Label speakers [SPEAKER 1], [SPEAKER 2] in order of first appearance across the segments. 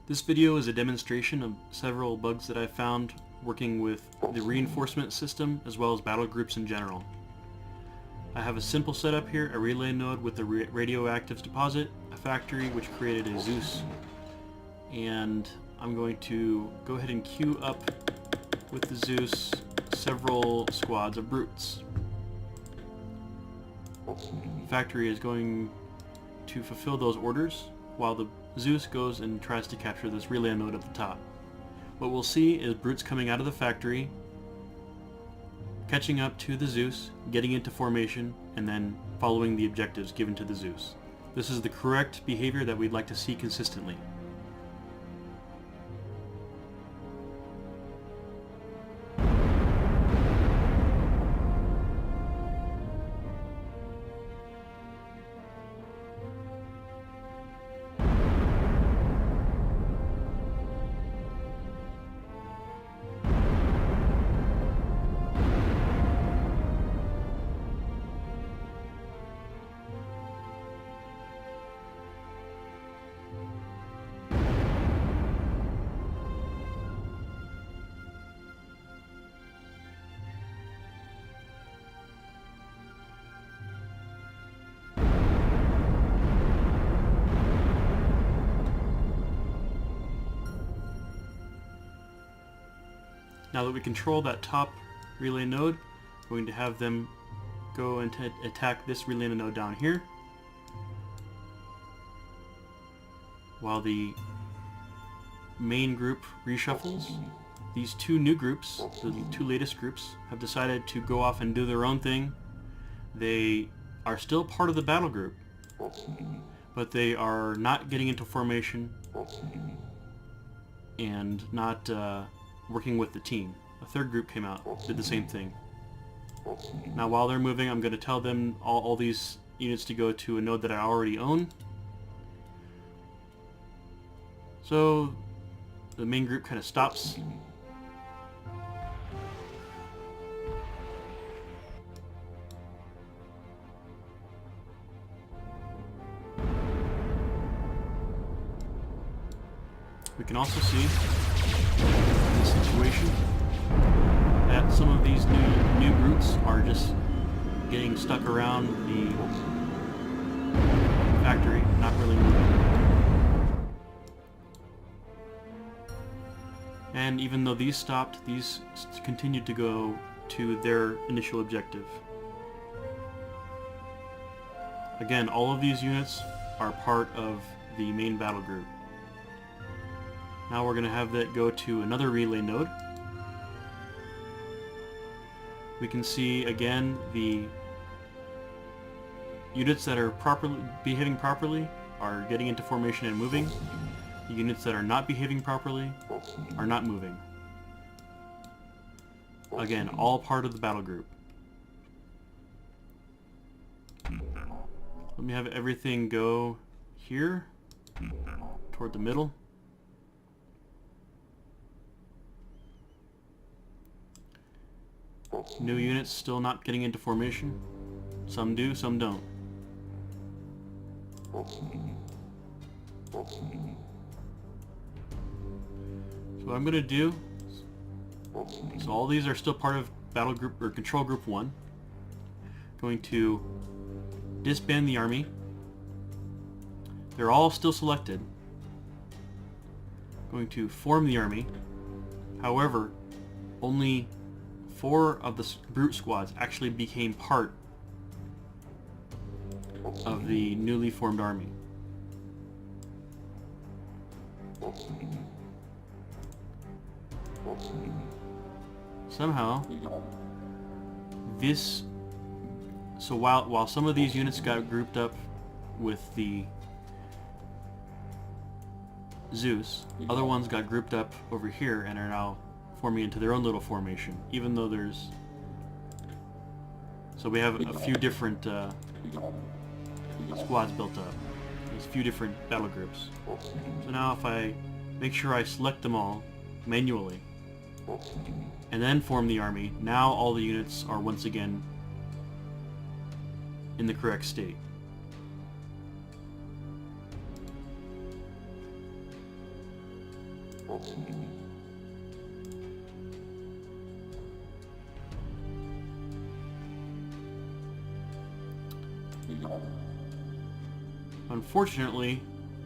[SPEAKER 1] This video is a demonstration of several bugs that I found working with the reinforcement system as well as battle groups in general. I have a simple setup here, a relay node with a radioactive deposit, a factory which created a Zeus, and I'm going to go ahead and queue up with the Zeus several squads of brutes. The factory is going to fulfill those orders while the Zeus goes and tries to capture this relay node at the top. What we'll see is brutes coming out of the factory, catching up to the Zeus, getting into formation, and then following the objectives given to the Zeus. This is the correct behavior that we'd like to see consistently. Now that we control that top relay node, we're going to have them go and attack this relay node down here, while the main group reshuffles. These two new groups, the two latest groups, have decided to go off and do their own thing. They are still part of the battle group, but they are not getting into formation and not working with the team. A third group came out, did the same thing. Now while they're moving, I'm going to tell them all these units to go to a node that I already own. So the main group kind of stops. We can also see situation that some of these new brutes are just getting stuck around the factory, not really moving. And even though these stopped, these continued to go to their initial objective. Again, all of these units are part of the main battle group. Now we're going to have that go to another relay node. We can see again the units that are behaving properly are getting into formation and moving. The units that are not behaving properly are not moving. Again, all part of the battle group. Let me have everything go here toward the middle. New units still not getting into formation. Some do, some don't. So what I'm going to do, so all these are still part of battle group or control group 1. Going to disband the army. They're all still selected. Going to form the army. However, only 4 of the brute squads actually became part of the newly formed army. Somehow, so while some of these units got grouped up with the Zeus, other ones got grouped up over here and are now forming into their own little formation, even though there's... So we have a few different squads built up. There's a few different battle groups. So now if I make sure I select them all manually and then form the army, now all the units are once again in the correct state. Unfortunately,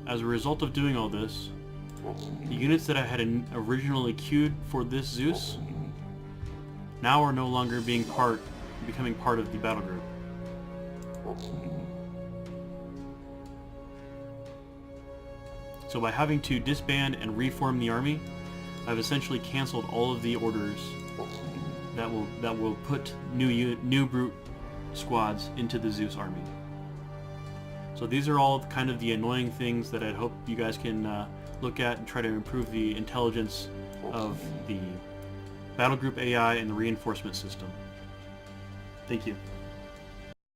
[SPEAKER 1] as a result of doing all this, the units that I had originally queued for this Zeus now are no longer becoming part of the battle group. So by having to disband and reform the army, I've essentially canceled all of the orders that will put new brute squads into the Zeus army. So these are all kind of the annoying things that I hope you guys can look at and try to improve the intelligence of the battle group AI and the reinforcement system. Thank you.